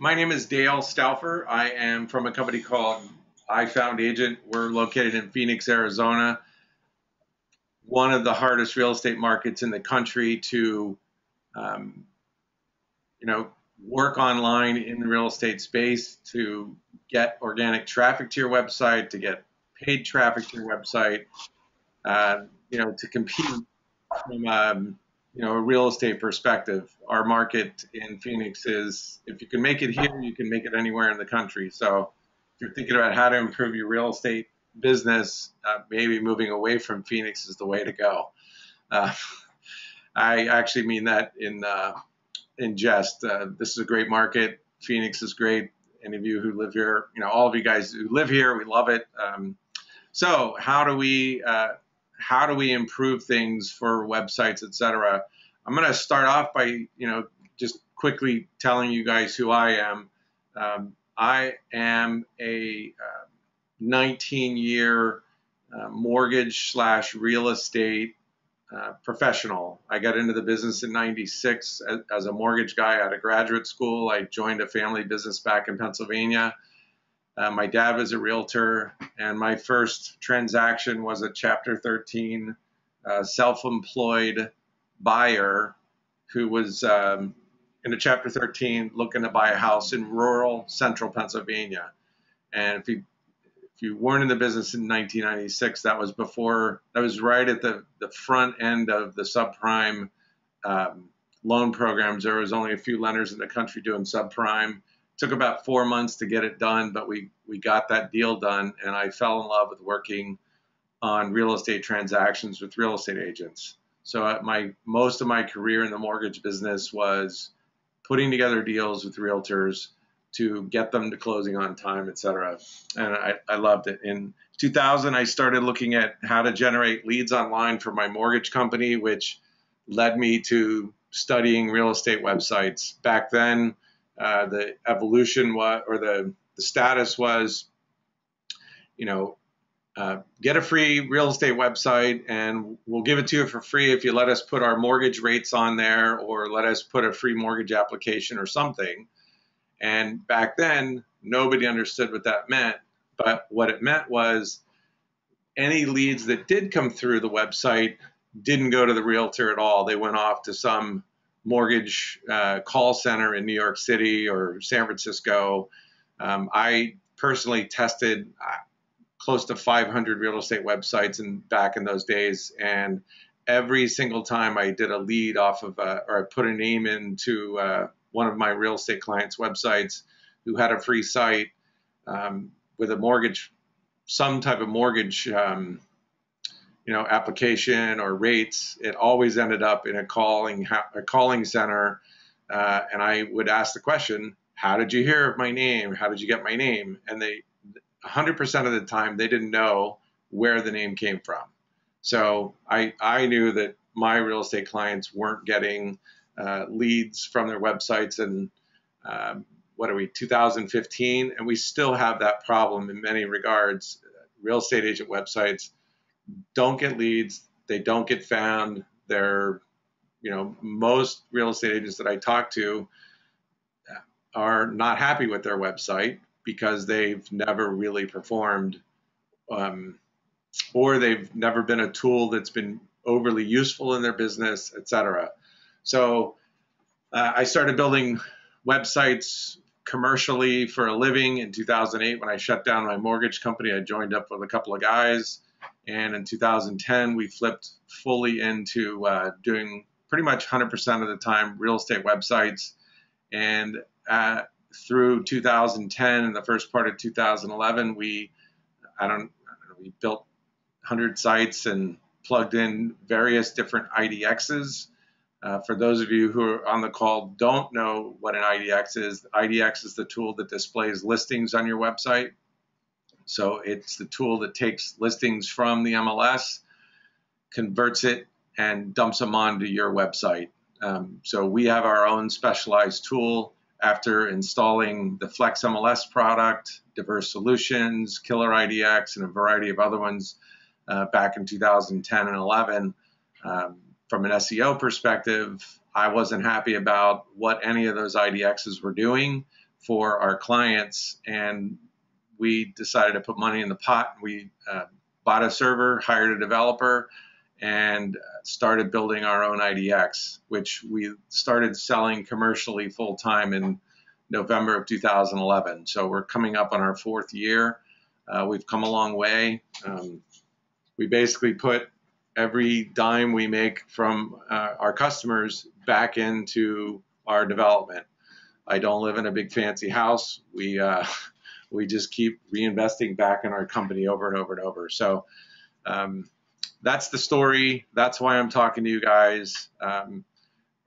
My name is Dale Stauffer. I am from a company called I Found Agent. We're located in Phoenix, Arizona, one of the hardest real estate markets in the country to, um, work online in the real estate space, to get organic traffic to your website, to get paid traffic to your website, to compete from a real estate perspective. Our market in Phoenix is, if you can make it here, you can make it anywhere in the country. So if you're thinking about how to improve your real estate business, maybe moving away from Phoenix is the way to go. Uh, I actually mean that in jest. This is a great market. Phoenix is great. Any of you who live here, all of you guys who live here, we love it. So how do we improve things for websites, etc.? I'm going to start off by, just quickly telling you guys who I am. I am a 19-year mortgage / real estate professional. I got into the business in '96 as a mortgage guy out of graduate school. I joined a family business back in Pennsylvania. My dad was a realtor, and my first transaction was a Chapter 13 self-employed buyer who was in a Chapter 13 looking to buy a house in rural central Pennsylvania. And if you weren't in the business in 1996, that was right at the front end of the subprime loan programs. There was only a few lenders in the country doing subprime. Took about 4 months to get it done, but we got that deal done, and I fell in love with working on real estate transactions with real estate agents. So most of my career in the mortgage business was putting together deals with realtors to get them to closing on time, etc. And I loved it. In 2000, I started looking at how to generate leads online for my mortgage company, which led me to studying real estate websites. Back then, the evolution or the status was, get a free real estate website and we'll give it to you for free if you let us put our mortgage rates on there or let us put a free mortgage application or something. And back then, nobody understood what that meant. But what it meant was any leads that did come through the website didn't go to the realtor at all. They went off to some mortgage call center in New York City or San Francisco. I personally tested close to 500 real estate websites back in those days, and every single time I did a lead off of or I put a name into one of my real estate clients' websites who had a free site with a mortgage, some type of mortgage application or rates, it always ended up in a calling center. And I would ask the question, how did you hear of my name? How did you get my name? And 100% of the time, they didn't know where the name came from. So I knew that my real estate clients weren't getting leads from their websites in 2015, and we still have that problem in many regards. Real estate agent websites don't get leads, they don't get found. Most real estate agents that I talk to are not happy with their website because they've never really performed, or they've never been a tool that's been overly useful in their business, etc. So I started building websites commercially for a living in 2008. When I shut down my mortgage company, I joined up with a couple of guys. And in 2010, we flipped fully into doing pretty much 100% of the time real estate websites. And through 2010 and the first part of 2011, we built 100 sites and plugged in various different IDXs. For those of you who are on the call don't know what an IDX is the tool that displays listings on your website. So it's the tool that takes listings from the MLS, converts it, and dumps them onto your website. So we have our own specialized tool after installing the Flex MLS product, Diverse Solutions, Killer IDX, and a variety of other ones back in 2010 and 11. From an SEO perspective, I wasn't happy about what any of those IDXs were doing. for our clients, and we decided to put money in the pot. We bought a server, hired a developer, and started building our own IDX, which we started selling commercially full time in November of 2011. So we're coming up on our 4th year. We've come a long way. We basically put every dime we make from our customers back into our development. I don't live in a big fancy house. We just keep reinvesting back in our company over and over and over. So that's the story. That's why I'm talking to you guys.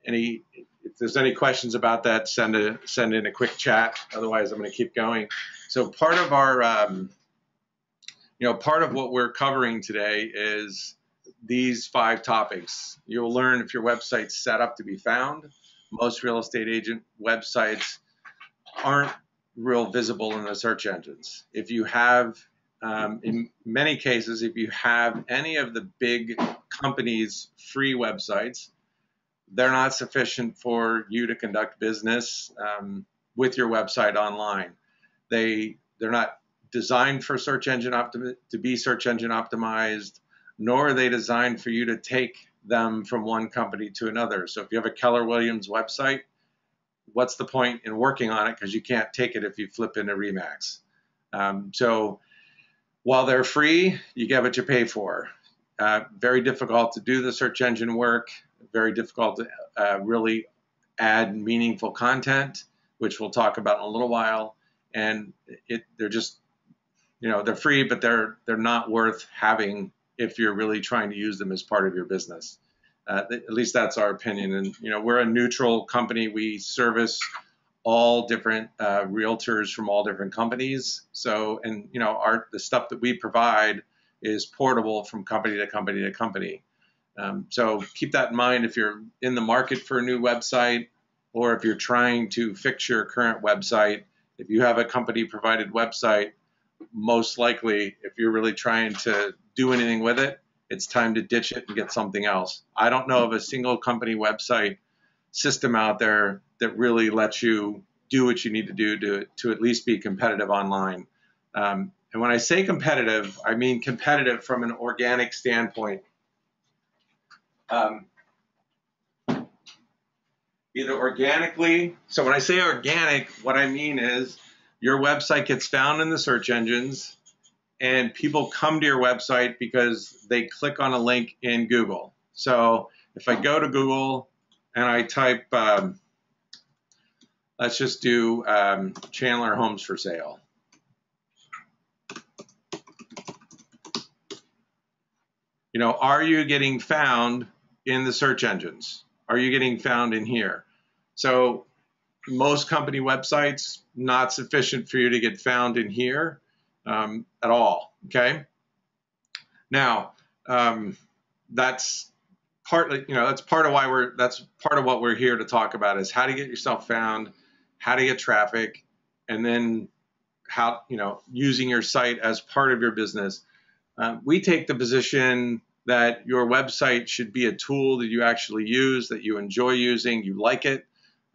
If there's any questions about that, send in a quick chat. Otherwise, I'm going to keep going. So part of our, part of what we're covering today is these 5 topics. You'll learn if your website's set up to be found. Most real estate agent websites aren't real visible in the search engines. If you have, in many cases, if you have any of the big companies' free websites, they're not sufficient for you to conduct business with your website online. They're not designed for to be search engine optimized, nor are they designed for you to take them from one company to another. So if you have a Keller Williams website, what's the point in working on it, because you can't take it if you flip into Remax. So while they're free, you get what you pay for. Very difficult to do the search engine work, very difficult to really add meaningful content, which we'll talk about in a little while. And they're just, they're free, but they're not worth having if you're really trying to use them as part of your business. At least that's our opinion. And, we're a neutral company. We service all different realtors from all different companies. So, and, the stuff that we provide is portable from company to company to company. So keep that in mind if you're in the market for a new website, or if you're trying to fix your current website. If you have a company provided website, most likely, if you're really trying to do anything with it, it's time to ditch it and get something else. I don't know of a single company website system out there that really lets you do what you need to do to at least be competitive online. And when I say competitive, I mean competitive from an organic standpoint. Either organically, so when I say organic, what I mean is your website gets found in the search engines, and people come to your website because they click on a link in Google. So if I go to Google and I type, let's just do Chandler Homes for Sale. Are you getting found in the search engines? Are you getting found in here? So most company websites, not sufficient for you to get found in here at all, okay? Now, that's partly, that's part of why that's part of what we're here to talk about, is how to get yourself found, how to get traffic, and then how, using your site as part of your business. We take the position that your website should be a tool that you actually use, that you enjoy using, you like it.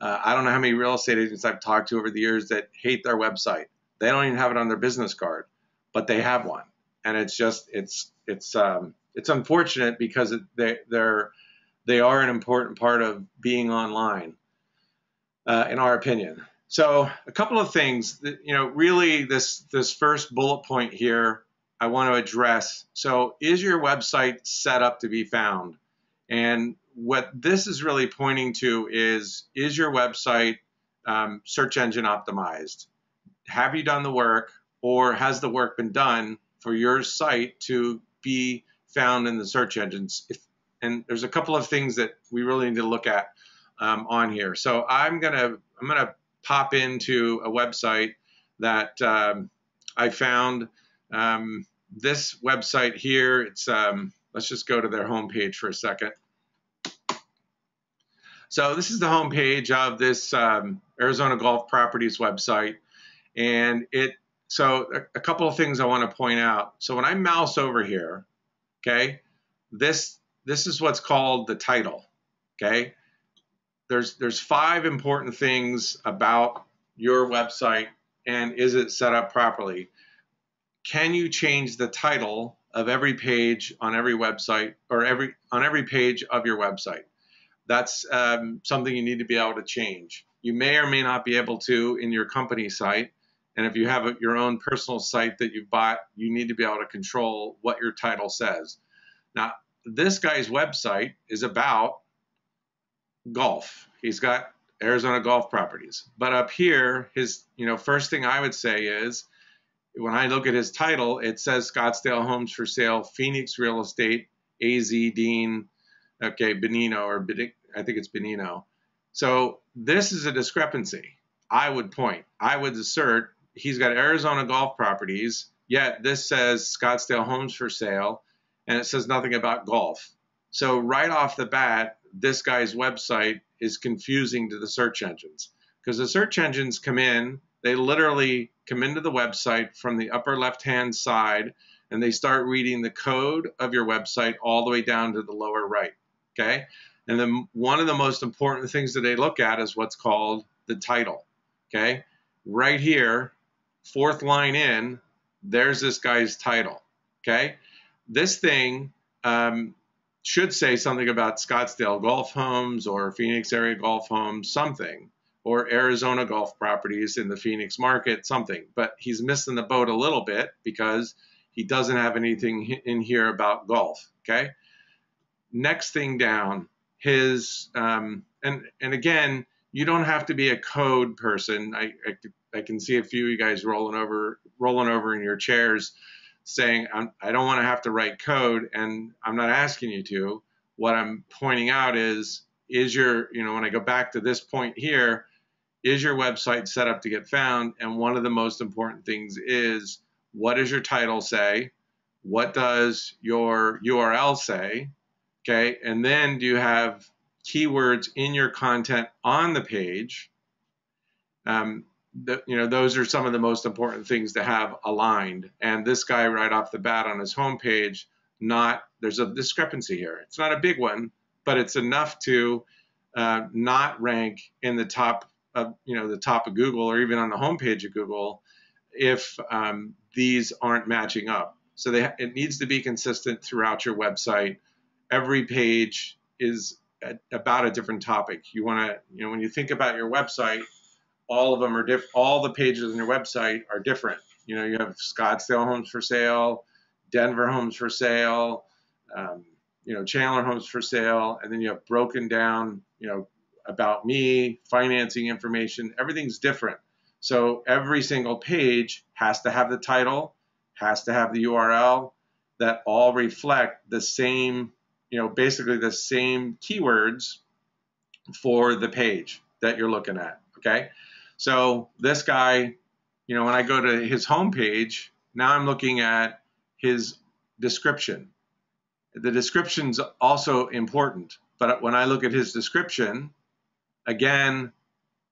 I don't know how many real estate agents I've talked to over the years that hate their website. They don't even have it on their business card, but they have one, and it's just it's unfortunate because they are an important part of being online, in our opinion. So a couple of things that, really this first bullet point here I want to address. So is your website set up to be found? And what this is really pointing to is your website search engine optimized? Have you done the work, or has the work been done for your site to be found in the search engines? And there's a couple of things that we really need to look at on here. So I'm gonna pop into a website that I found. This website here, it's let's just go to their homepage for a second. So this is the homepage of this Arizona Golf Properties website, and so a couple of things I want to point out. So when I mouse over here, okay, this is what's called the title. Okay, there's 5 important things about your website and is it set up properly? Can you change the title of every page on every website, or on every page of your website? That's something you need to be able to change. You may or may not be able to in your company site. And if you have your own personal site that you've bought, you need to be able to control what your title says. Now, this guy's website is about golf. He's got Arizona golf properties. But up here, his first thing I would say is, when I look at his title, it says Scottsdale Homes for Sale, Phoenix Real Estate, AZ Dean, okay, Benino, or I think it's Benino. So this is a discrepancy. I would assert he's got Arizona golf properties, yet this says Scottsdale Homes for Sale, and it says nothing about golf. So right off the bat, this guy's website is confusing to the search engines, because the search engines come in, they literally come into the website from the upper left-hand side, and they start reading the code of your website all the way down to the lower right, okay? And then one of the most important things that they look at is what's called the title, okay? Right here, fourth line in, there's this guy's title, okay? This thing should say something about Scottsdale Golf Homes or Phoenix Area Golf Homes, something, or Arizona golf properties in the Phoenix market, something. But he's missing the boat a little bit because he doesn't have anything in here about golf, okay? Next thing down, his, and again, you don't have to be a code person. I can see a few of you guys rolling over in your chairs saying, I don't want to have to write code, and I'm not asking you to. What I'm pointing out is your, when I go back to this point here, is your website set up to get found? And one of the most important things is, what does your title say? What does your URL say? Okay, and then do you have keywords in your content on the page? Those are some of the most important things to have aligned. And this guy right off the bat on his homepage, there's a discrepancy here. It's not a big one, but it's enough to not rank in the top of the top of Google, or even on the homepage of Google, if these aren't matching up. So it needs to be consistent throughout your website. Every page is about a different topic. You want to, when you think about your website, all of them are different. All the pages on your website are different. You have Scottsdale Homes for Sale, Denver Homes for Sale, Chandler Homes for Sale, and then you have broken down, about me, financing information. Everything's different. So every single page has to have the title, has to have the URL, that all reflect the same, basically the same keywords for the page that you're looking at, okay? So this guy, when I go to his homepage, now I'm looking at his description. The description's also important, but when I look at his description, again,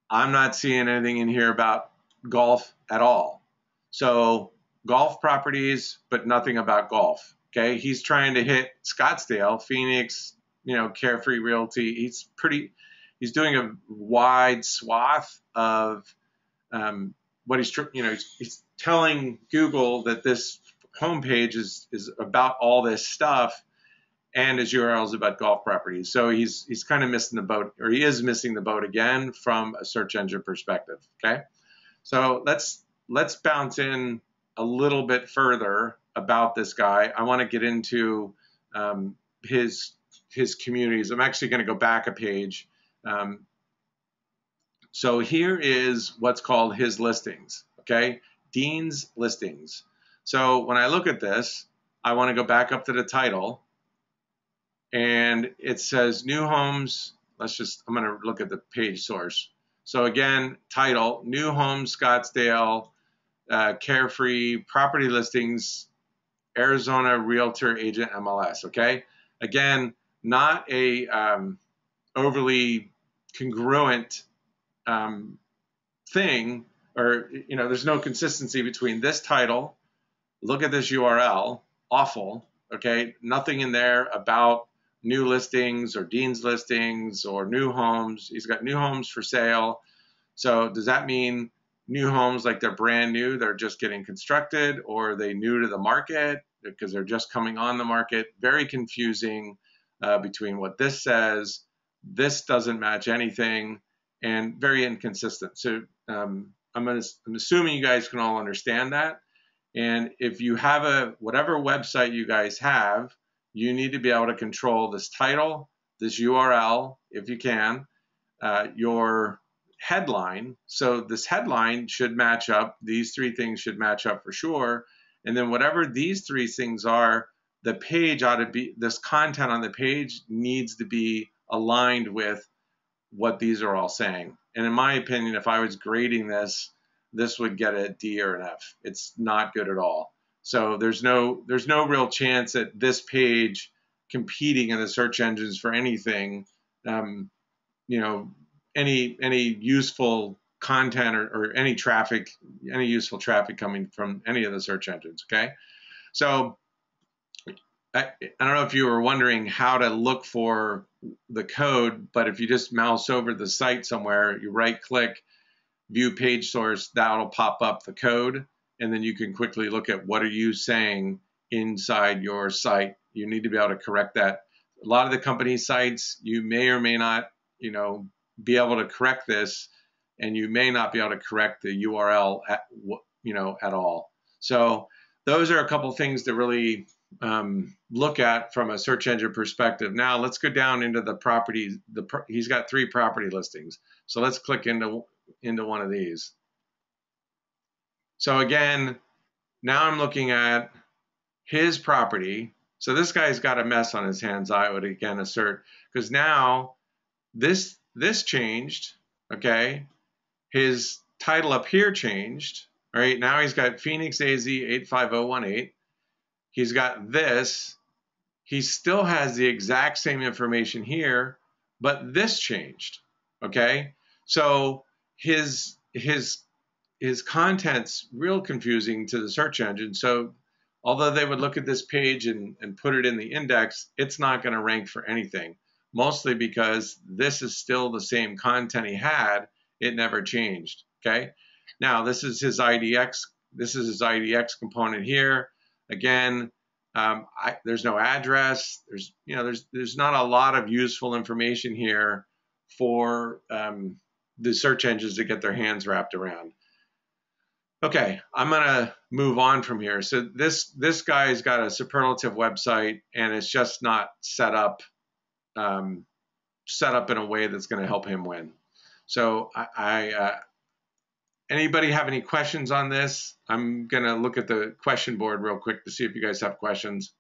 I'm not seeing anything in here about golf at all. So golf properties, but nothing about golf, okay? He's trying to hit Scottsdale, Phoenix, Carefree Realty. He's doing a wide swath of what he's telling Google that this homepage is about all this stuff, and his URL is about golf properties. So he's kind of missing the boat, or he is missing the boat again from a search engine perspective. Okay, so let's bounce in a little bit further about this guy. I want to get into his communities. I'm actually going to go back a page. So here is what's called his listings, okay? Dean's listings. So when I look at this, I want to go back up to the title, and it says new homes. I'm going to look at the page source. So again, title, new homes, Scottsdale, Carefree, property listings, Arizona Realtor Agent MLS, okay? Again, not a overly congruent thing, or there's no consistency between this title, look at this URL, awful, okay? Nothing in there about new listings or Dean's listings or new homes. He's got new homes for sale. So does that mean new homes like they're brand new, they're just getting constructed, or are they new to the market because they're just coming on the market. Very confusing between what this says, this doesn't match anything, and very inconsistent. So I'm assuming you guys can all understand that. And if you have whatever website you guys have, you need to be able to control this title, this URL, if you can, your headline. So this headline should match up. These three things should match up for sure. And then whatever these three things are, the page ought to be, this content on the page needs to be aligned with what these are all saying. And in my opinion, if I was grading this, this would get a D or an F. It's not good at all. So there's no real chance at this page competing in the search engines for anything, you know, any useful content or any traffic, any useful traffic coming from any of the search engines. Okay, so I don't know if you were wondering how to look for the code, but if you just mouse over the site somewhere, you right click, view page source, that'll pop up the code, and then you can quickly look at what are you saying inside your site. You need to be able to correct that. A lot of the company sites, you may or may not, you know, be able to correct this, and you may not be able to correct the URL at, you know, at all. So those are a couple things to really look at from a search engine perspective. Now let's go down into the properties. He's got 3 property listings. So let's click into one of these. So again, now I'm looking at his property. So this guy's got a mess on his hands, I would again assert, because now this changed, okay? His title up here changed, all right? Now he's got Phoenix AZ 85018. He's got this. He still has the exact same information here, but this changed, okay? So his content's real confusing to the search engine. So although they would look at this page and put it in the index, it's not going to rank for anything, mostly because this is still the same content he had. It never changed, okay? Now, this is his IDX. This is his IDX component here. Again, there's no address. There's not a lot of useful information here for the search engines to get their hands wrapped around. Okay, I'm gonna move on from here. So this guy's got a superlative website, and it's just not set up in a way that's going to help him win. So anybody have any questions on this? I'm gonna look at the question board real quick to see if you guys have questions.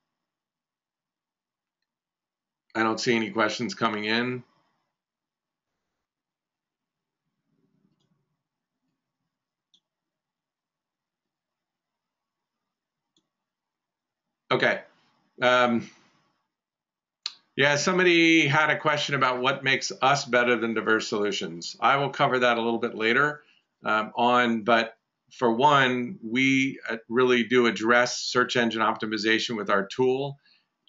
I don't see any questions coming in. Okay. Yeah, somebody had a question about what makes us better than Diverse Solutions. I will cover that a little bit later but for one, we really do address search engine optimization with our tool,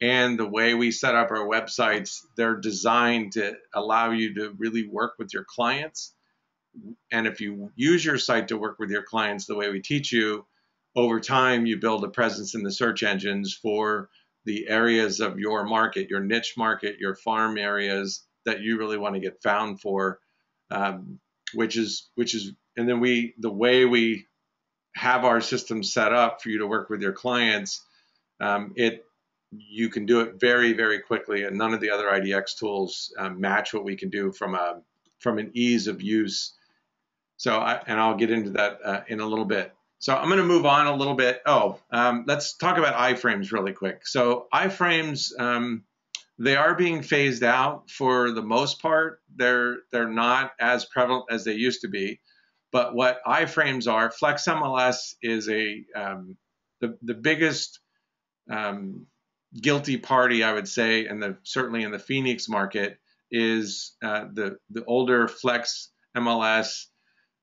and the way we set up our websites, they're designed to allow you to really work with your clients. And if you use your site to work with your clients the way we teach you, over time you build a presence in the search engines for the areas of your market, your niche market, your farm areas that you really want to get found for, and then the way we have our system set up for you to work with your clients, you can do it very, very quickly, and none of the other IDX tools match what we can do from an ease of use. So, I'll get into that in a little bit. So I'm going to move on a little bit. Let's talk about iframes really quick. So iframes, they are being phased out for the most part. They're not as prevalent as they used to be. But what iframes are, Flex MLS is the biggest guilty party, I would say, and certainly in the Phoenix market is the older Flex MLS.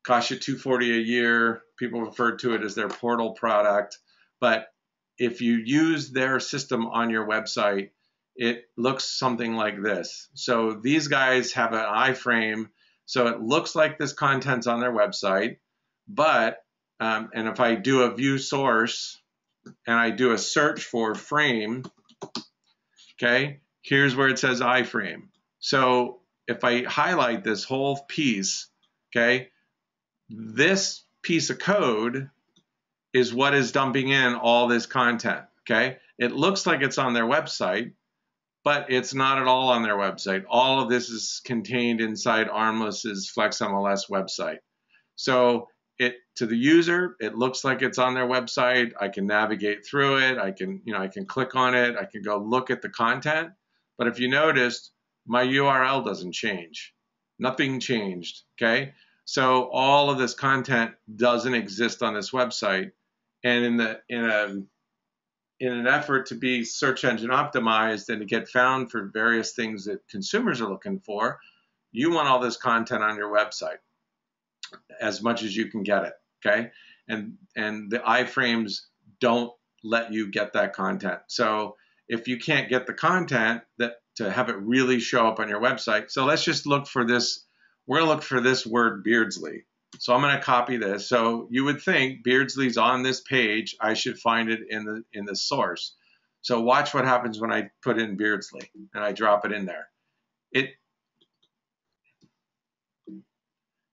Costs you $240 a year. People refer to it as their portal product. But if you use their system on your website, it looks something like this. So these guys have an iframe. So it looks like this content's on their website, But, and if I do a view source and I do a search for frame, okay, here's where it says iframe. So if I highlight this whole piece, okay, this piece of code is what is dumping in all this content, okay? It looks like it's on their website, but it's not at all on their website. All of this is contained inside Armless's Flex MLS website. So to the user, it looks like it's on their website. I can navigate through it. I can click on it. I can go look at the content. But if you noticed, my URL doesn't change. Nothing changed, okay? So all of this content doesn't exist on this website. And in an effort to be search engine optimized and to get found for various things that consumers are looking for, you want all this content on your website as much as you can get it, okay? And the iframes don't let you get that content. So if you can't get the content to have it really show up on your website, so let's just look for this. We're gonna look for this word Beardsley. So I'm gonna copy this. So you would think Beardsley's on this page. I should find it in the source. So watch what happens when I put in Beardsley and I drop it in there.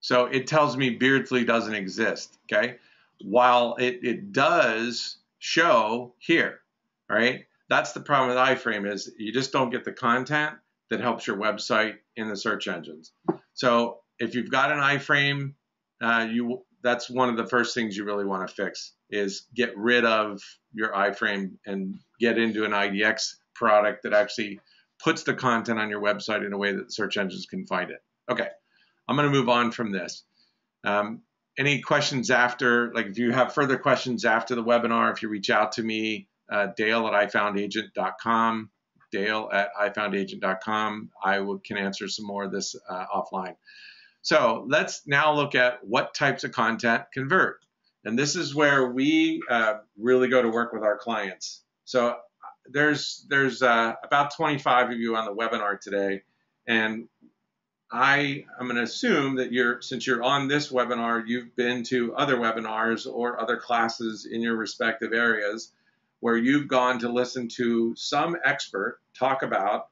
So it tells me Beardsley doesn't exist, okay? While it does show here, all right? That's the problem with iframe, is you just don't get the content that helps your website in the search engines. So if you've got an iframe, that's one of the first things you really want to fix, is get rid of your iframe and get into an IDX product that actually puts the content on your website in a way that the search engines can find it. Okay. I'm going to move on from this. Any questions after, like if you have further questions after the webinar, if you reach out to me, Dale@ifoundagent.com, Dale@ifoundagent.com, can answer some more of this offline. So let's now look at what types of content convert. And this is where we really go to work with our clients. So there's about 25 of you on the webinar today, and I'm going to assume that since you're on this webinar, you've been to other webinars or other classes in your respective areas where you've gone to listen to some expert talk about,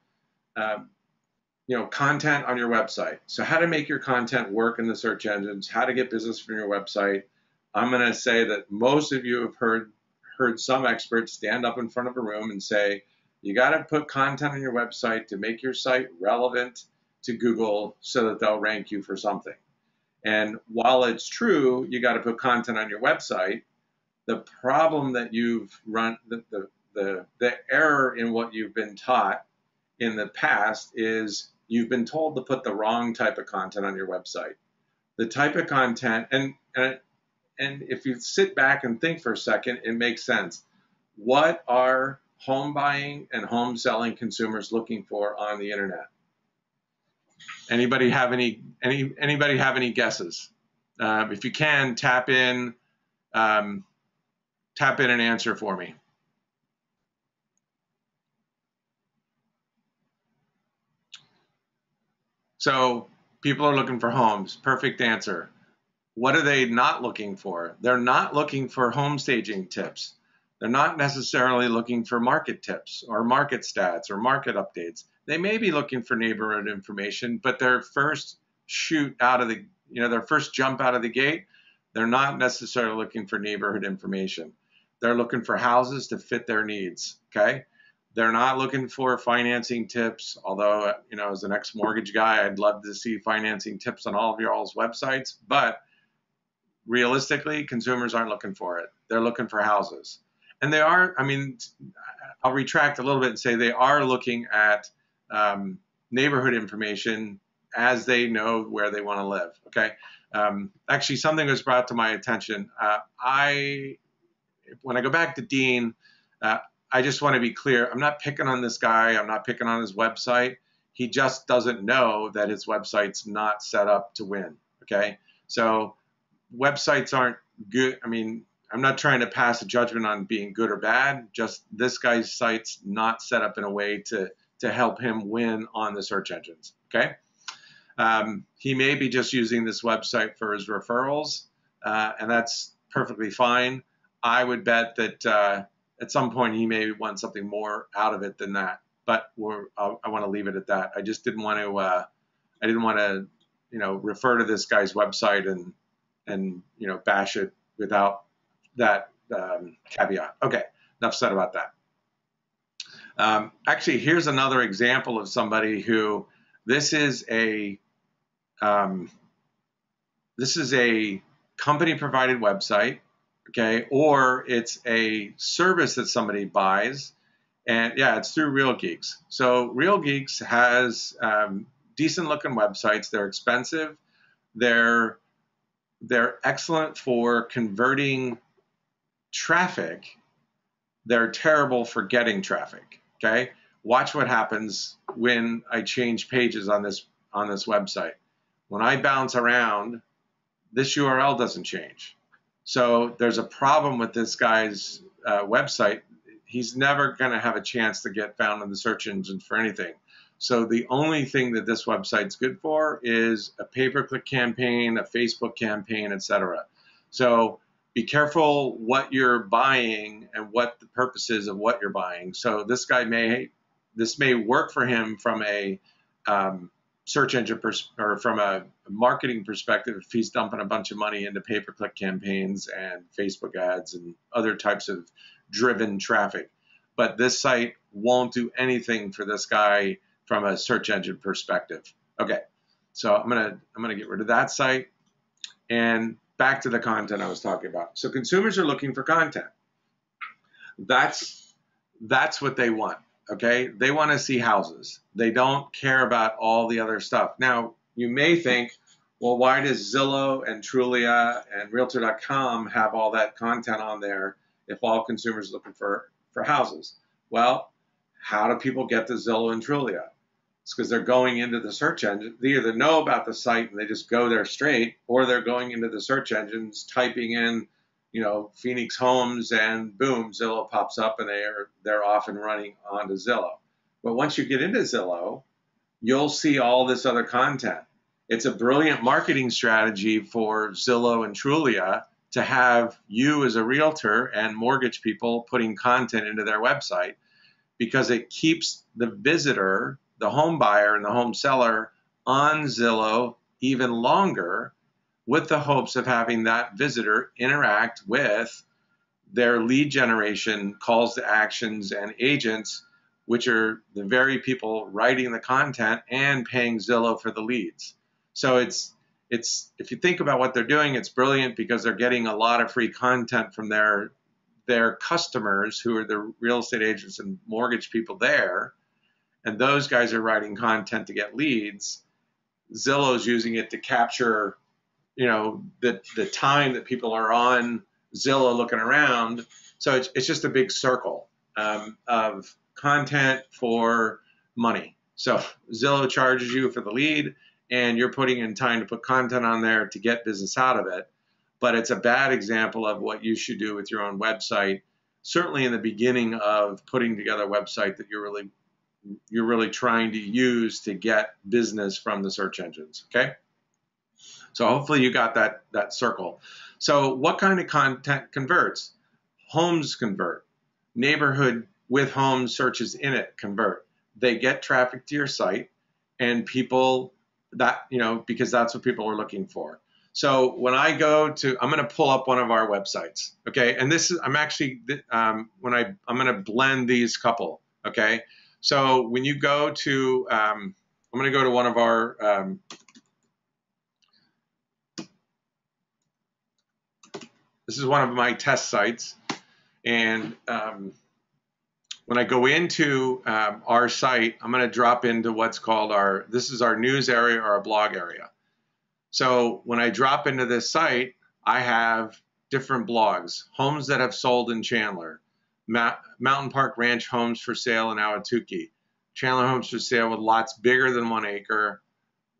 content on your website. So how to make your content work in the search engines, how to get business from your website. I'm going to say that most of you have heard some experts stand up in front of a room and say, you got to put content on your website to make your site relevant to Google so that they'll rank you for something. And while it's true, you got to put content on your website, the problem that you've run, the error in what you've been taught in the past is you've been told to put the wrong type of content on your website. The type of content, and if you sit back and think for a second, it makes sense. What are home buying and home selling consumers looking for on the internet? Anybody have any guesses? If you can, tap in an answer for me. So people are looking for homes. Perfect answer. What are they not looking for? They're not looking for home staging tips. They're not necessarily looking for market tips or market stats or market updates. They may be looking for neighborhood information, but their first jump out of the gate, they're not necessarily looking for neighborhood information. They're looking for houses to fit their needs, okay? They're not looking for financing tips, although, as an ex-mortgage guy, I'd love to see financing tips on all of your all's websites, but realistically, consumers aren't looking for it. They're looking for houses. And they are, I'll retract a little bit and say they are looking at neighborhood information as they know where they want to live, okay? Actually, something was brought to my attention. When I go back to Dean, I just want to be clear. I'm not picking on this guy. I'm not picking on his website. He just doesn't know that his website's not set up to win, okay? So websites aren't good. I'm not trying to pass a judgment on being good or bad. Just this guy's site's not set up in a way to help him win on the search engines, okay? He may be just using this website for his referrals, and that's perfectly fine. I would bet that at some point he may want something more out of it than that, but I want to leave it at that. I just didn't want to. I didn't want to, refer to this guy's website and bash it without that caveat. Okay, enough said about that. Actually, here's another example of somebody who this is a company provided website, okay, or it's a service that somebody buys, and yeah, it's through Real Geeks. So Real Geeks has decent looking websites. They're expensive. They're excellent for converting traffic. They're terrible for getting traffic. Okay, watch what happens when I change pages on this website. When I bounce around, this URL doesn't change. So there's a problem with this guy's website. He's never going to have a chance to get found in the search engine for anything. So the only thing that this website's good for is a pay-per-click campaign, a Facebook campaign, etc. So be careful what you're buying and what the purpose is of what you're buying. So this may work for him from a search engine or from a marketing perspective if he's dumping a bunch of money into pay-per-click campaigns and Facebook ads and other types of driven traffic. But this site won't do anything for this guy from a search engine perspective. Okay, so I'm gonna get rid of that site and back to the content I was talking about. So consumers are looking for content. That's what they want. Okay, they want to see houses. They don't care about all the other stuff. Now, you may think, well, why does Zillow and Trulia and Realtor.com have all that content on there if all consumers are looking for houses? Well, how do people get to Zillow and Trulia? It's because they're going into the search engine. They either know about the site and they just go there straight, or they're going into the search engines, typing in, Phoenix Homes, and boom, Zillow pops up, and they're off and running onto Zillow. But once you get into Zillow, you'll see all this other content. It's a brilliant marketing strategy for Zillow and Trulia to have you as a realtor and mortgage people putting content into their website, because it keeps the visitor, the home buyer and the home seller, on Zillow even longer, with the hopes of having that visitor interact with their lead generation, calls to actions, and agents, which are the very people writing the content and paying Zillow for the leads. So it's if you think about what they're doing, it's brilliant because they're getting a lot of free content from their customers, who are the real estate agents and mortgage people there, and those guys are writing content to get leads. Zillow's using it to capture the time that people are on Zillow looking around. So it's just a big circle of content for money. So Zillow charges you for the lead, and you're putting in time to put content on there to get business out of it. But it's a bad example of what you should do with your own website, certainly in the beginning of putting together a website that you're really trying to use to get business from the search engines. Okay. So hopefully you got that circle. So what kind of content converts? Homes convert. Neighborhood with home searches in it convert. They get traffic to your site, and people because that's what people are looking for. So when I go to, I'm going to pull up one of our websites. Okay. And this is, I'm going to blend these couple. Okay. So when you go to, I'm going to go to one of our, this is one of my test sites, and when I go into our site, I'm going to drop into what's called this is our news area or our blog area. So when I drop into this site, I have different blogs: homes that have sold in Chandler, Mountain Park Ranch homes for sale in Ahwatukee, Chandler homes for sale with lots bigger than 1 acre.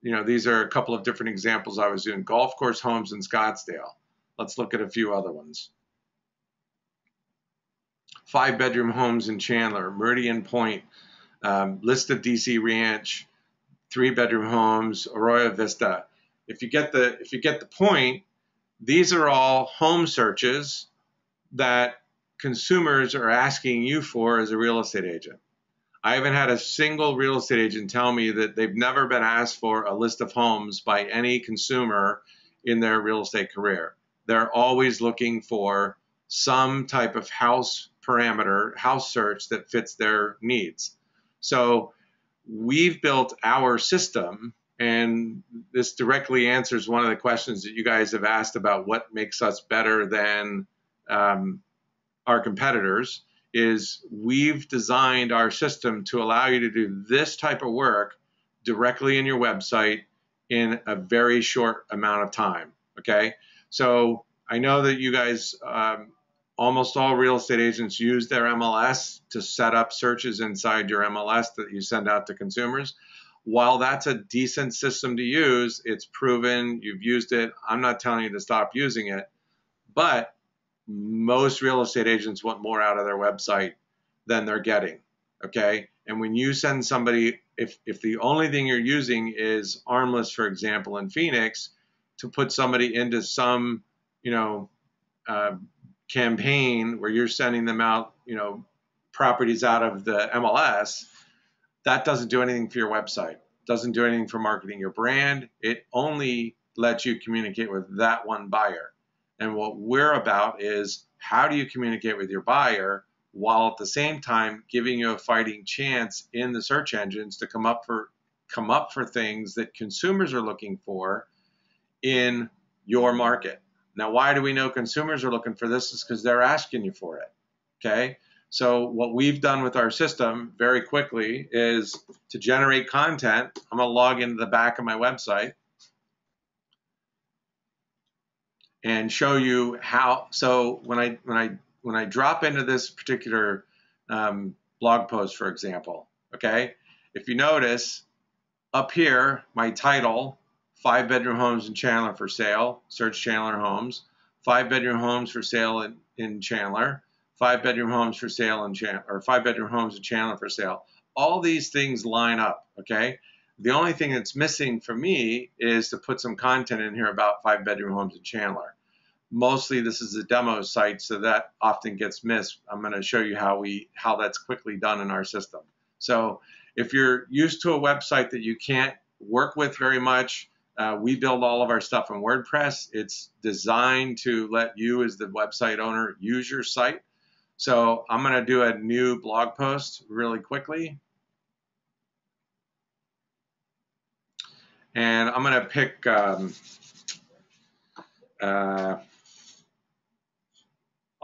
These are a couple of different examples I was doing. Golf course homes in Scottsdale. Let's look at a few other ones. 5-bedroom homes in Chandler, Meridian Point, list of DC Ranch, 3-bedroom homes, Arroyo Vista. If you get the point, These are all home searches that consumers are asking you for as a real estate agent. I haven't had a single real estate agent tell me that they've never been asked for a list of homes by any consumer in their real estate career. They're always looking for some type of house parameter, house search that fits their needs. So we've built our system, and this directly answers one of the questions that you guys have asked about what makes us better than our competitors. Is we've designed our system to allow you to do this type of work directly in your website in a very short amount of time. Okay, so I know that you guys, almost all real estate agents use their MLS to set up searches inside your MLS that you send out to consumers. While that's a decent system to use, it's proven, you've used it. I'm not telling you to stop using it, but most real estate agents want more out of their website than they're getting, okay? And when you send somebody, if the only thing you're using is Armless, for example, in Phoenix, to put somebody into some, campaign where you're sending them out, properties out of the MLS, that doesn't do anything for your website. Doesn't do anything for marketing your brand. It only lets you communicate with that one buyer. And what we're about is how do you communicate with your buyer while at the same time giving you a fighting chance in the search engines to come up for things that consumers are looking for in your market. Now, why do we know consumers are looking for this? Is because they're asking you for it. Okay. So what we've done with our system very quickly is to generate content. I'm going to log into the back of my website and show you how. So when I drop into this particular blog post, for example, okay, if you notice up here, my title, 5-bedroom homes in Chandler for sale, search Chandler homes, 5-bedroom homes for sale in Chandler, 5-bedroom homes for sale in Chandler, or 5-bedroom homes in Chandler for sale. All these things line up, okay? The only thing that's missing for me is to put some content in here about 5-bedroom homes in Chandler. Mostly this is a demo site, so that often gets missed. I'm going to show you how that's quickly done in our system. So if you're used to a website that you can't work with very much, we build all of our stuff in WordPress. It's designed to let you as the website owner use your site. So I'm going to do a new blog post really quickly. And I'm going to pick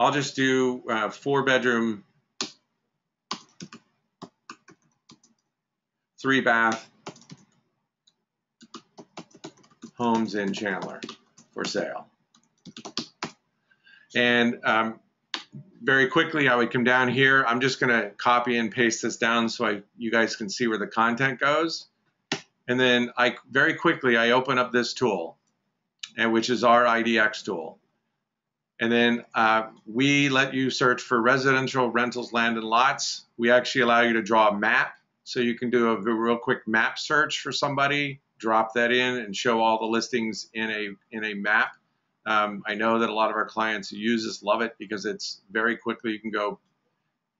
I'll just do 4-bedroom, 3-bath homes in Chandler for sale. And very quickly, I would come down here. I'm just going to copy and paste this down so you guys can see where the content goes. And then very quickly, I open up this tool, which is our IDX tool. And then we let you search for residential rentals, land, and lots. We actually allow you to draw a map. So you can do a real quick map search for somebody, drop that in, and show all the listings in a map. I know that a lot of our clients who use this love it because it's very quickly. You can go,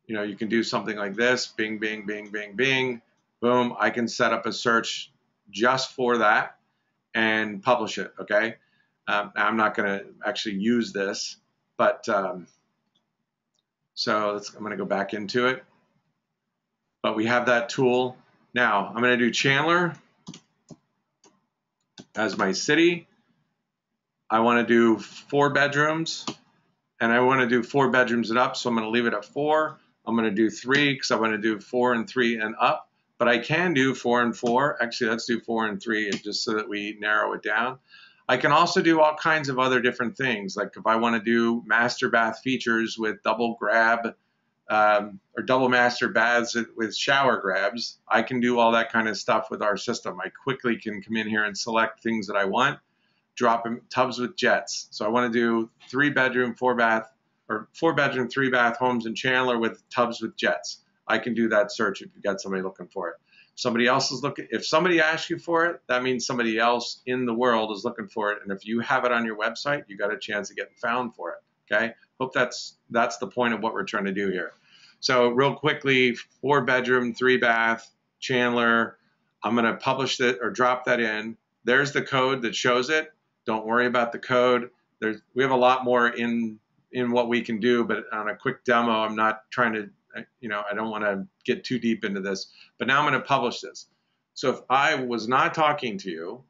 you can do something like this, bing, bing, bing, bing, bing, boom. I can set up a search just for that and publish it, okay? I'm not going to actually use this, but so I'm going to go back into it. But we have that tool. Now, I'm going to do Chandler as my city. I want to do 4 bedrooms, and I want to do 4 bedrooms and up, so I'm going to leave it at 4. I'm going to do 3 because I want to do 4 and 3 and up, but I can do 4 and 4. Actually, let's do 4 and 3 just so that we narrow it down. I can also do all kinds of other different things, like if I want to do master bath features with double grab or double master baths with shower grabs, I can do all that kind of stuff with our system. I quickly can come in here and select things that I want, drop in tubs with jets. So I want to do 3-bedroom, 4-bath, or 4-bedroom, 3-bath homes in Chandler with tubs with jets. I can do that search if you've got somebody looking for it. Somebody else is looking. If somebody asks you for it, that means somebody else in the world is looking for it. And if you have it on your website, you got a chance of getting found for it. Okay. Hope that's the point of what we're trying to do here. So real quickly, 4-bedroom, 3-bath, Chandler. I'm going to publish it or drop that in. There's the code that shows it. Don't worry about the code. We have a lot more in what we can do, but on a quick demo, I'm not trying to, I don't want to get too deep into this, but now I'm going to publish this. So if I was not talking to you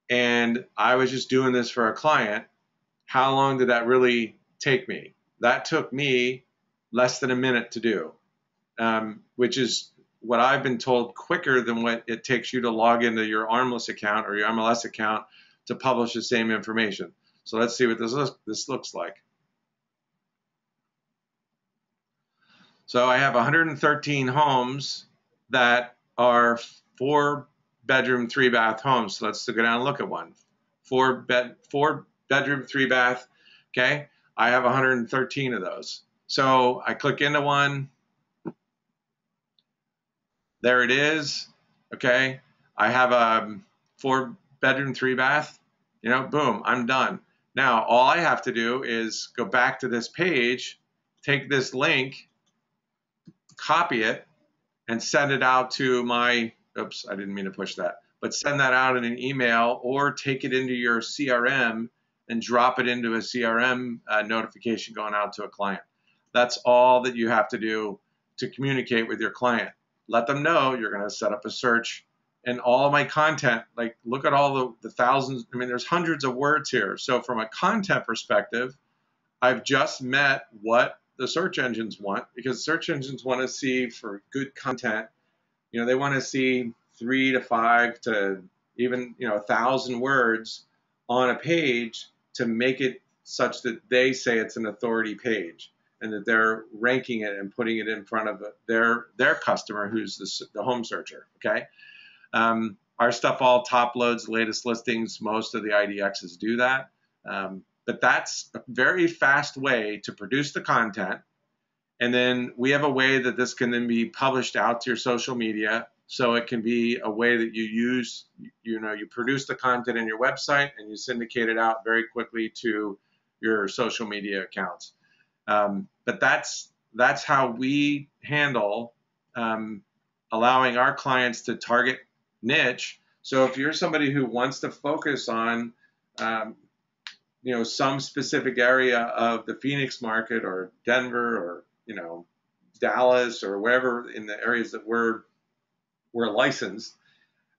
and I was just doing this for a client, how long did that really take me? That took me less than a minute to do, which is what I've been told quicker than what it takes you to log into your Armless account or your MLS account to publish the same information. So let's see what this looks like. So I have 113 homes that are 4-bedroom, 3-bath homes. So let's go down and look at one. 4-bedroom, 3-bath. Okay, I have 113 of those. So I click into one. There it is. Okay, I have a 4-bedroom, 3-bath. Boom, I'm done. Now all I have to do is go back to this page, take this link, copy it, and send it out to my, oops, I didn't mean to push that, but send that out in an email or take it into your CRM and drop it into a CRM notification going out to a client. That's all that you have to do to communicate with your client. Let them know you're going to set up a search, and all of my content, like look at all the thousands, there's hundreds of words here. So from a content perspective, I've just met what the search engines want, because search engines want to see, for good content, they want to see 3 to 5 to even 1,000 words on a page to make it such that they say it's an authority page and that they're ranking it and putting it in front of their customer, who's the home searcher. Okay, our stuff all top loads latest listings. Most of the IDXs do that. But that's a very fast way to produce the content. And then we have a way that this can then be published out to your social media. So it can be a way that you use, you produce the content in your website and you syndicate it out very quickly to your social media accounts. But that's how we handle allowing our clients to target niche. So if you're somebody who wants to focus on some specific area of the Phoenix market or Denver or, Dallas or wherever in the areas that we're licensed,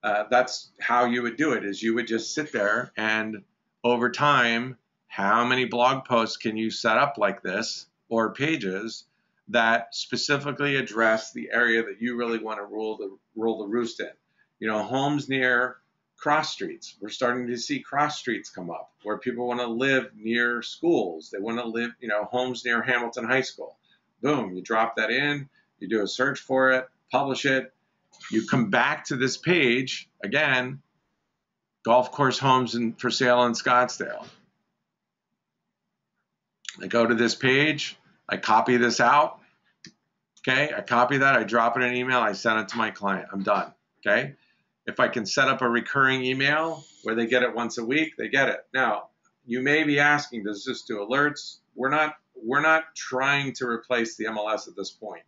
that's how you would do it, is you would just sit there and over time, how many blog posts can you set up like this or pages that specifically address the area that you really want to rule the roost in? Homes near cross streets. We're starting to see cross streets come up where people want to live near schools. They want to live, homes near Hamilton High School. Boom, you drop that in, you do a search for it, publish it. You come back to this page, again, golf course homes for sale in Scottsdale. I go to this page, I copy this out. Okay, I copy that, I drop it in an email, I send it to my client. I'm done. Okay. If I can set up a recurring email where they get it once a week, they get it. Now, you may be asking, does this do alerts? We're not trying to replace the MLS at this point.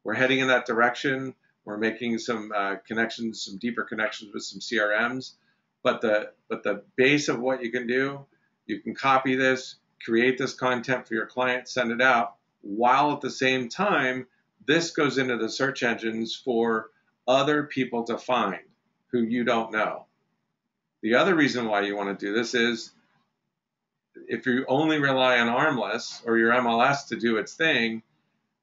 We're heading in that direction. We're making some connections, some deeper connections with some CRMs. But the base of what you can do, you can copy this, create this content for your client, send it out, while at the same time, this goes into the search engines for other people to find who you don't know. The other reason why you want to do this is if you only rely on Armless or your MLS to do its thing,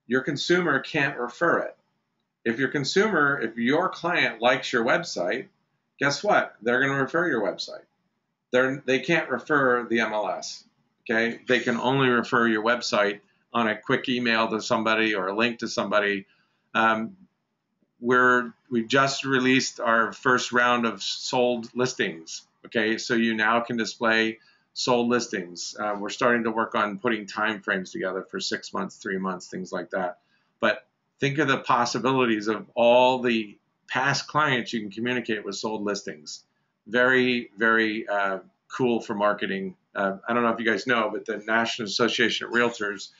your consumer can't refer it. If your client likes your website, guess what? They're going to refer your website. They can't refer the MLS. Okay? They can only refer your website on a quick email to somebody or a link to somebody. We've just released our first round of sold listings. Okay, so you now can display sold listings. We're starting to work on putting time frames together for 6 months, 3 months, things like that. But think of the possibilities of all the past clients you can communicate with sold listings. Very, very cool for marketing. I don't know if you guys know, but the National Association of Realtors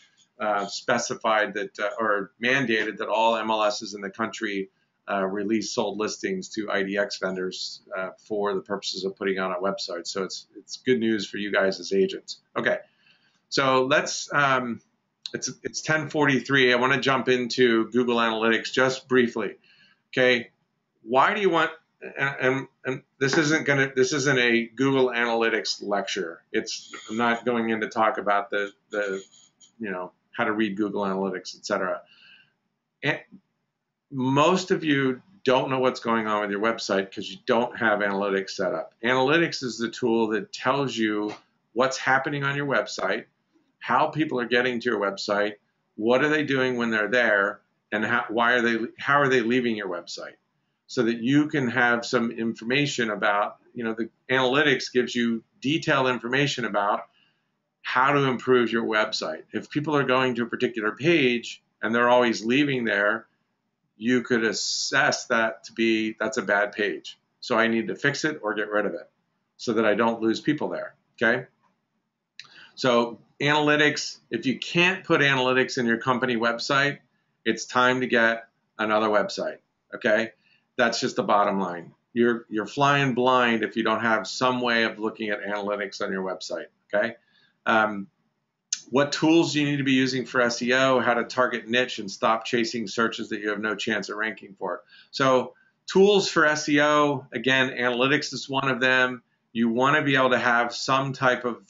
specified that or mandated that all MLSs in the country release sold listings to IDX vendors for the purposes of putting on a website. So it's good news for you guys as agents. Okay, so let's. It's 10:43. I want to jump into Google Analytics just briefly. Okay, why do you want? And this isn't a Google Analytics lecture. I'm not going in to talk about the how to read Google Analytics, etc. And most of you don't know what's going on with your website because you don't have analytics set up. Analytics is the tool that tells you what's happening on your website, how people are getting to your website, what are they doing when they're there, and how are they leaving your website, so that you can have some information about, the analytics gives you detailed information about how to improve your website. If people are going to a particular page and they're always leaving there, you could assess that that's a bad page. So I need to fix it or get rid of it so that I don't lose people there, okay? So analytics, if you can't put analytics in your company website, it's time to get another website, okay? That's just the bottom line. You're flying blind if you don't have some way of looking at analytics on your website, okay? What tools do you need to be using for SEO, how to target niche and stop chasing searches that you have no chance of ranking for. So tools for SEO, again, analytics is one of them. You want to be able to have some type of,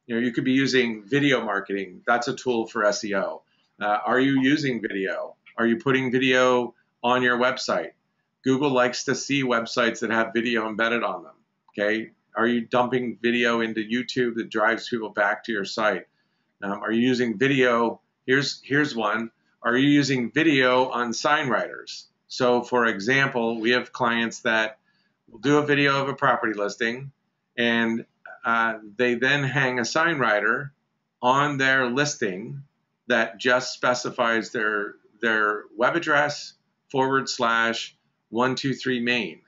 you could be using video marketing. That's a tool for SEO. Are you using video? Are you putting video on your website? Google likes to see websites that have video embedded on them, okay? Are you dumping video into YouTube that drives people back to your site? Are you using video? Here's one. Are you using video on sign writers? So, for example, we have clients that will do a video of a property listing, and they then hang a sign writer on their listing that just specifies their web address /123 Main.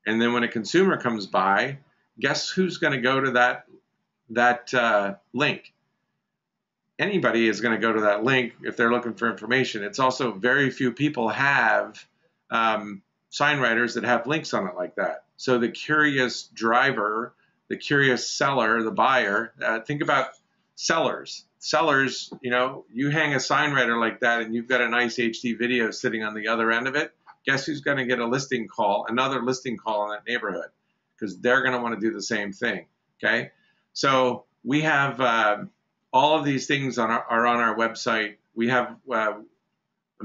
And then when a consumer comes by, guess who's going to go to that link? Anybody is going to go to that link if they're looking for information. It's also very few people have sign writers that have links on it like that. So the curious driver, the curious seller, the buyer, think about sellers. Sellers, you hang a sign writer like that and you've got a nice HD video sitting on the other end of it. Guess who's going to get another listing call in that neighborhood? Because they're going to want to do the same thing, okay? So we have all of these things are on our website. We have, I'm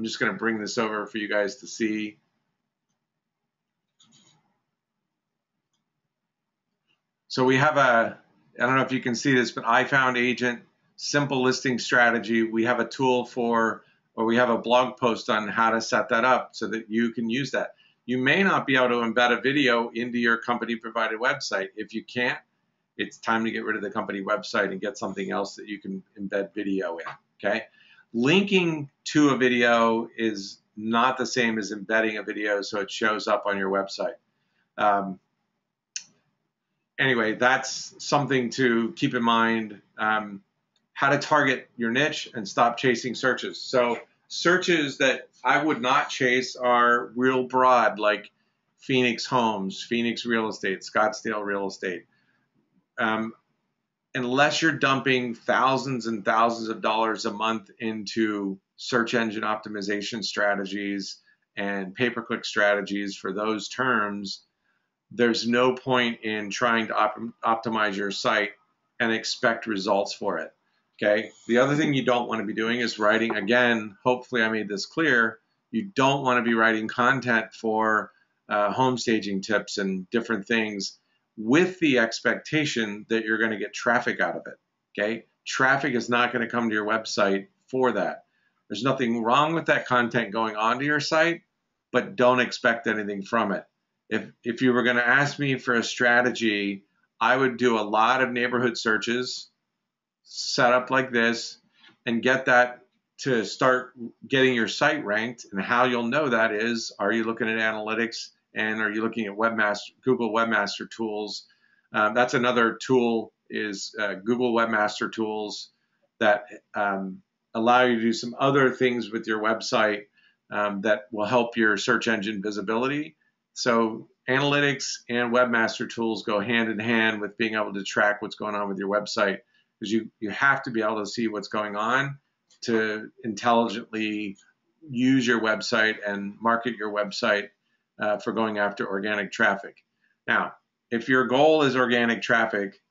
just going to bring this over for you guys to see. So we have I don't know if you can see this, but I Found Agent, simple listing strategy. We have a tool we have a blog post on how to set that up so that you can use that. You may not be able to embed a video into your company provided website. If you can't, it's time to get rid of the company website and get something else that you can embed video in, okay? Linking to a video is not the same as embedding a video so it shows up on your website. Anyway, that's something to keep in mind. How to target your niche and stop chasing searches. So searches that I would not chase are real broad, like Phoenix Homes, Phoenix Real Estate, Scottsdale Real Estate. Unless you're dumping thousands and thousands of dollars a month into search engine optimization strategies and pay-per-click strategies for those terms, there's no point in trying to optimize your site and expect results for it. Okay. The other thing you don't want to be doing is writing, again, hopefully I made this clear, you don't want to be writing content for home staging tips and different things with the expectation that you're going to get traffic out of it. Okay. Traffic is not going to come to your website for that. There's nothing wrong with that content going onto your site, but don't expect anything from it. If you were going to ask me for a strategy, I would do a lot of neighborhood searches, set up like this, and get that to start getting your site ranked. And how you'll know that is, are you looking at analytics, and are you looking at Google Webmaster Tools? That's another tool, is Google Webmaster Tools, that allow you to do some other things with your website that will help your search engine visibility. So analytics and Webmaster Tools go hand in hand with being able to track what's going on with your website, because you have to be able to see what's going on to intelligently use your website and market your website for going after organic traffic. Now, if your goal is organic traffic,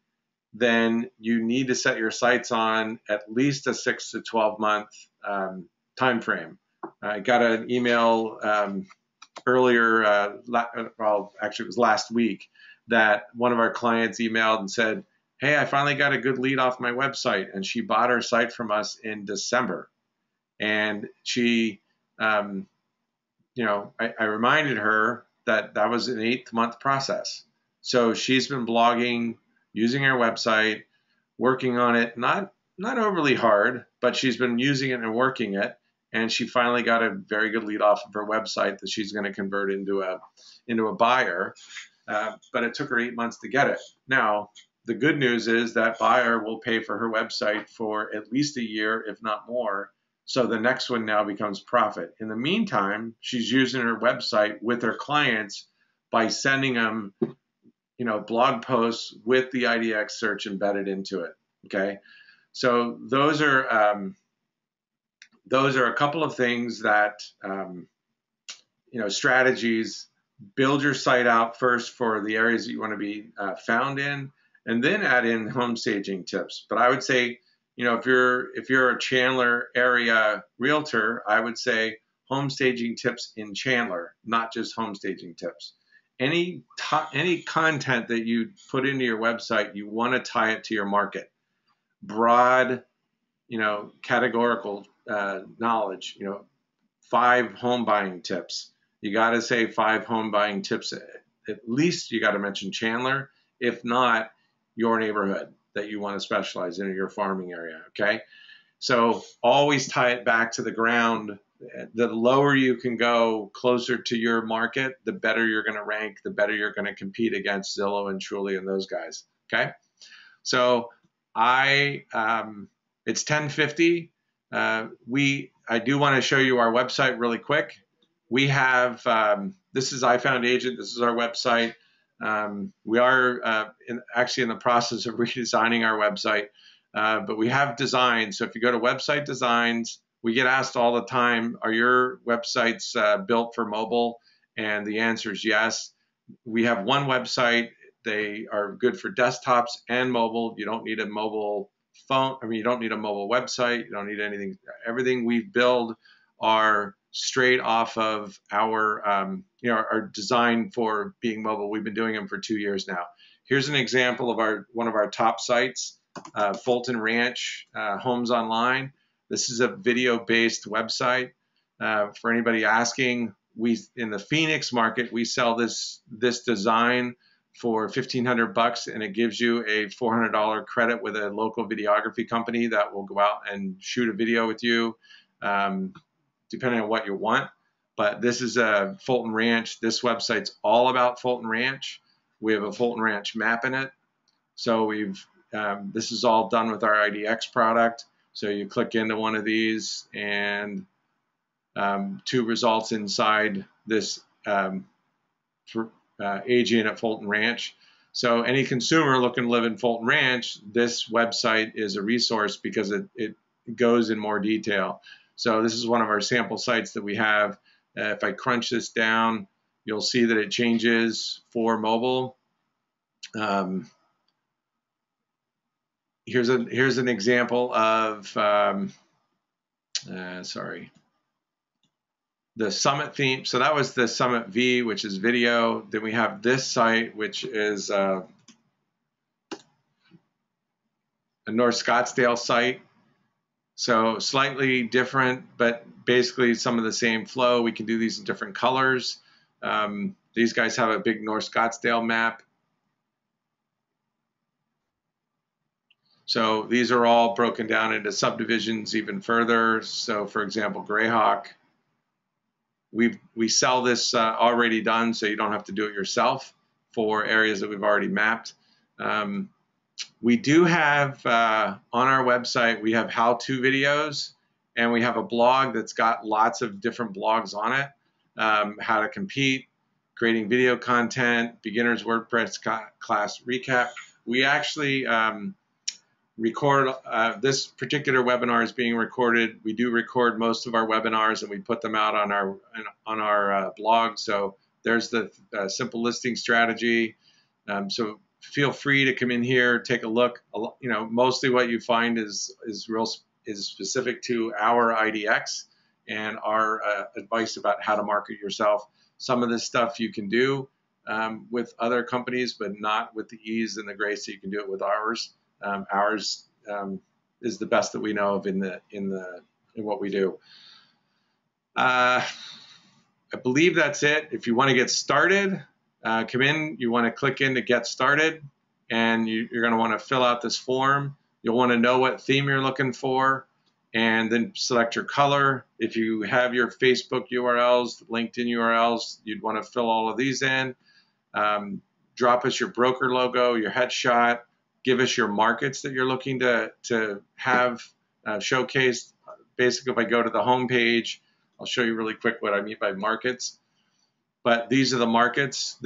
then you need to set your sights on at least a 6 to 12 month time frame. I got an email earlier, well, actually it was last week, that one of our clients emailed and said, hey, I finally got a good lead off my website, and she bought her site from us in December. And she, I reminded her that that was an 8-month process. So she's been blogging, using our website, working on it, not overly hard, but she's been using it and working it. And she finally got a very good lead off of her website that she's going to convert into a buyer. But it took her 8 months to get it. Now, the good news is that buyer will pay for her website for at least a year, if not more. So the next one now becomes profit. In the meantime, she's using her website with her clients by sending them, blog posts with the IDX search embedded into it. Okay, so those are a couple of things that strategies. Build your site out first for the areas that you want to be found in, and then add in home staging tips. But I would say, if you're a Chandler area realtor, I would say home staging tips in Chandler, not just home staging tips. Any content that you put into your website, you want to tie it to your market. Broad, categorical knowledge. 5 home buying tips. You got to say 5 home buying tips. At least you got to mention Chandler, if not your neighborhood that you want to specialize in, or your farming area. Okay, so always tie it back to the ground. The lower you can go, closer to your market, the better you're going to rank, the better you're going to compete against Zillow and Trulia and those guys. Okay, so it's 10:50. I do want to show you our website really quick. We have, this is iFound Agent. This is our website. We are actually in the process of redesigning our website, but we have designs. So if you go to website designs, we get asked all the time, are your websites built for mobile? And the answer is yes. We have one website. They are good for desktops and mobile. You don't need a mobile phone. You don't need a mobile website. You don't need anything. Everything we build are straight off of our, are designed for being mobile. We've been doing them for 2 years now. Here's an example of one of our top sites, Fulton Ranch Homes Online. This is a video-based website. For anybody asking, in the Phoenix market, we sell this design for $1,500, and it gives you a $400 credit with a local videography company that will go out and shoot a video with you, depending on what you want. But this is a Fulton Ranch. This website's all about Fulton Ranch. We have a Fulton Ranch map in it. So this is all done with our IDX product. So you click into one of these, and 2 results inside this agent at Fulton Ranch. So any consumer looking to live in Fulton Ranch, this website is a resource because it goes in more detail. So this is one of our sample sites that we have. If I crunch this down, you'll see that it changes for mobile. Here's an example of, the Summit theme. So that was the Summit V, which is video. Then we have this site, which is a North Scottsdale site. So slightly different, but basically some of the same flow. We can do these in different colors. These guys have a big North Scottsdale map. So these are all broken down into subdivisions even further. So for example, Greyhawk, we sell this already done, so you don't have to do it yourself for areas that we've already mapped. We do have on our website, we have how-to videos, and we have a blog that's got lots of different blogs on it. How to compete, creating video content, beginner's WordPress class recap. We actually record, this particular webinar is being recorded. We do record most of our webinars and we put them out on our blog. So there's the simple listing strategy. So feel free to come in here, take a look. You know, mostly what you find is specific to our IDX and our advice about how to market yourself. Some of this stuff you can do with other companies, but not with the ease and the grace that you can do it with ours. Ours is the best that we know of in what we do. I believe that's it. If you want to get started, come in. You want to click in to get started, and you're going to want to fill out this form. You'll want to know what theme you're looking for, and then select your color. If you have your Facebook URLs, LinkedIn URLs, you'd want to fill all of these in. Drop us your broker logo, your headshot. Give us your markets that you're looking to have showcased. Basically, if I go to the home page, I'll show you really quick what I mean by markets. But these are the markets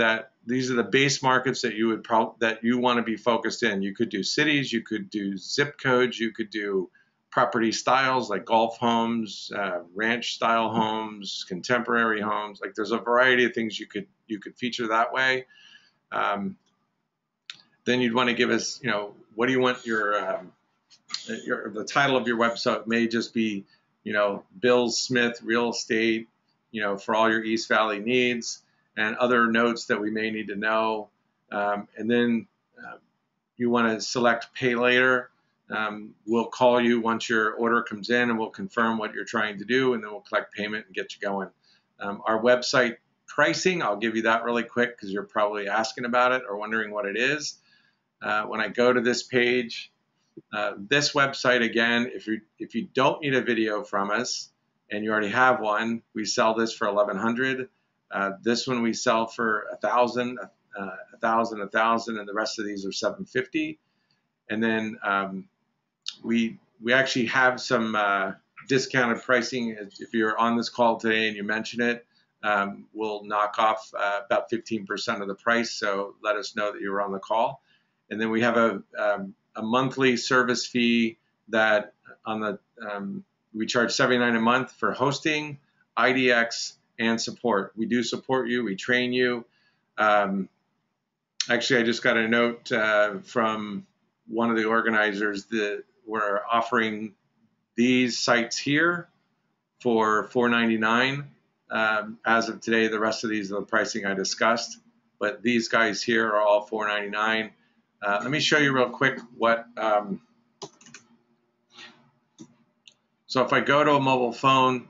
these are the base markets that you would want to be focused in. You could do cities, you could do zip codes, you could do property styles like golf homes, ranch style homes, contemporary homes. Like there's a variety of things you could feature that way. Then you'd want to give us, you know, what do you want the title of your website may just be, you know, Bill Smith Real Estate, you know, for all your East Valley needs, and other notes that we may need to know. And then you want to select Pay Later. We'll call you once your order comes in, and we'll confirm what you're trying to do, and then we'll collect payment and get you going. Our website pricing, I'll give you that really quick because you're probably asking about it or wondering what it is. When I go to this page, this website, again, if you don't need a video from us and you already have one, we sell this for $1,100. This one we sell for $1,000, $1,000, and the rest of these are $750. And then we actually have some discounted pricing. If you're on this call today and you mention it, we'll knock off about 15% of the price. So let us know that you were on the call. And then we have a monthly service fee that we charge $79 a month for hosting, IDX, and support. We do support you. We train you. Actually, I just got a note from one of the organizers that we're offering these sites here for $4.99. As of today, the rest of these are the pricing I discussed, but these guys here are all $4.99. Let me show you real quick what. So if I go to a mobile phone,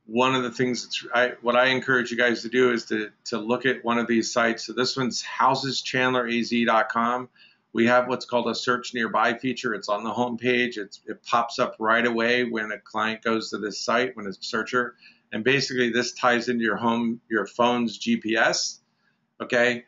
one of the things what I encourage you guys to do is to look at one of these sites. So this one's houseschandleraz.com. We have what's called a search nearby feature. It's on the home page. It pops up right away when a client goes to this site, when a searcher, and basically this ties into your phone's GPS. Okay.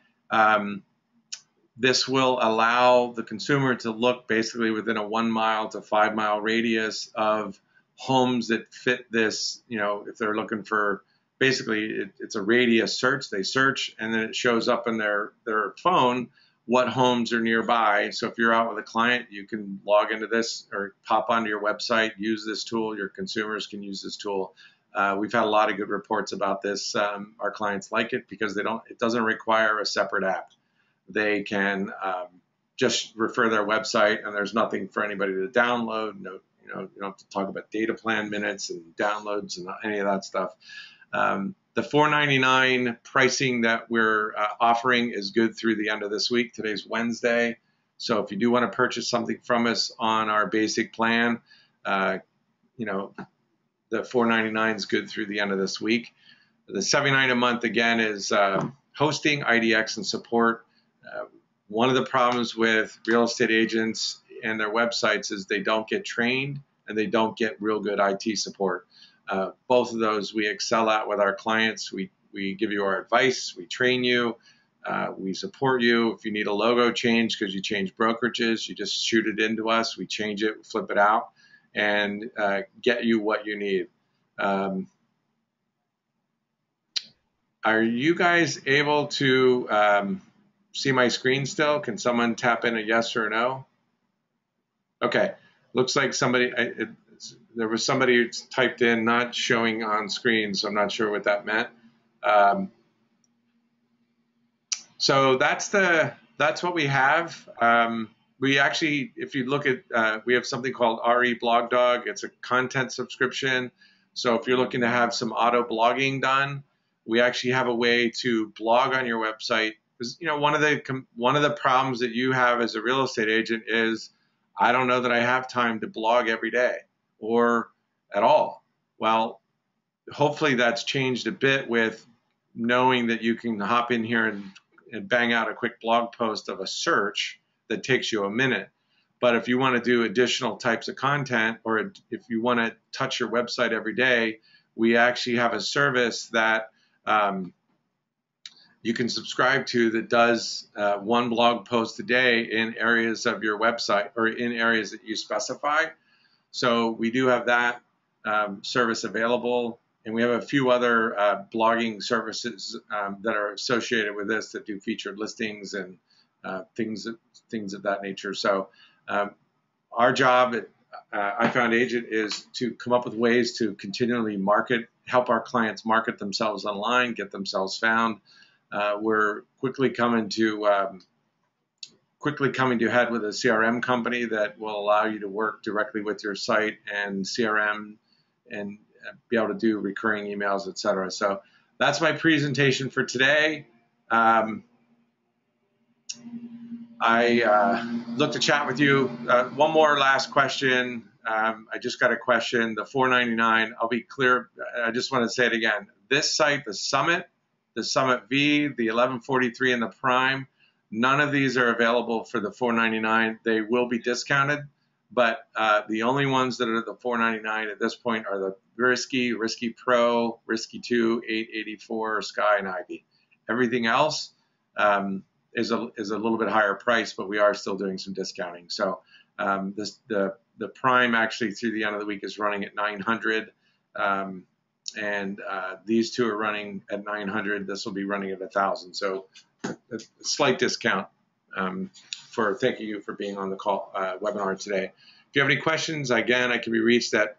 This will allow the consumer to look basically within a 1 mile to 5 mile radius of homes that fit this, you know, if they're looking for, basically it's a radius search. They search and then it shows up in their phone what homes are nearby. So if you're out with a client, you can log into this or pop onto your website, use this tool. Your consumers can use this tool. We've had a lot of good reports about this. Our clients like it because it doesn't require a separate app. They can just refer their website, and there's nothing for anybody to download. No, you don't have to talk about data plan minutes and downloads and any of that stuff. The $4.99 pricing that we're offering is good through the end of this week. Today's Wednesday, so if you do want to purchase something from us on our basic plan, the $4.99 is good through the end of this week. The $79 a month again is hosting, IDX, and support. One of the problems with real estate agents and their websites is they don't get trained and they don't get real good IT support. Both of those we excel at with our clients. We give you our advice, we train you, we support you. If you need a logo change because you change brokerages, you just shoot it into us, we change it, flip it out, and get you what you need. Are you guys able to see my screen still? Can someone tap in a yes or a no? Okay, looks like somebody, there was somebody who typed in not showing on screen, so I'm not sure what that meant. So that's what we have. We actually, if you look at, we have something called Reblog Dog. It's a content subscription. So if you're looking to have some auto blogging done, we actually have a way to blog on your website. Because one of the problems that you have as a real estate agent is, I don't know that I have time to blog every day or at all. Well, hopefully that's changed a bit with knowing that you can hop in here and bang out a quick blog post of a search that takes you a minute. But if you want to do additional types of content, or if you want to touch your website every day, we actually have a service that you can subscribe to that does one blog post a day in areas of your website or in areas that you specify. So we do have that service available. And we have a few other blogging services that are associated with this that do featured listings and things of that nature. So our job at I Found Agent is to come up with ways to continually help our clients market themselves online, get themselves found. We're quickly coming to head with a CRM company that will allow you to work directly with your site and CRM and be able to do recurring emails, etc. So that's my presentation for today. I look to chat with you. One more last question. I just got a question. The $4.99. I'll be clear. I just want to say it again. This site, the Summit V, the 1143, and the Prime. None of these are available for the $4.99. They will be discounted, but the only ones that are the $4.99 at this point are the Risky Pro, Risky 2, 884, Sky, and Ivy. Everything else is a little bit higher price, but we are still doing some discounting. So the Prime actually through the end of the week is running at $900, and these two are running at $900. This will be running at $1,000. So a slight discount for thanking you for being on the call webinar today. If you have any questions, again, I can be reached at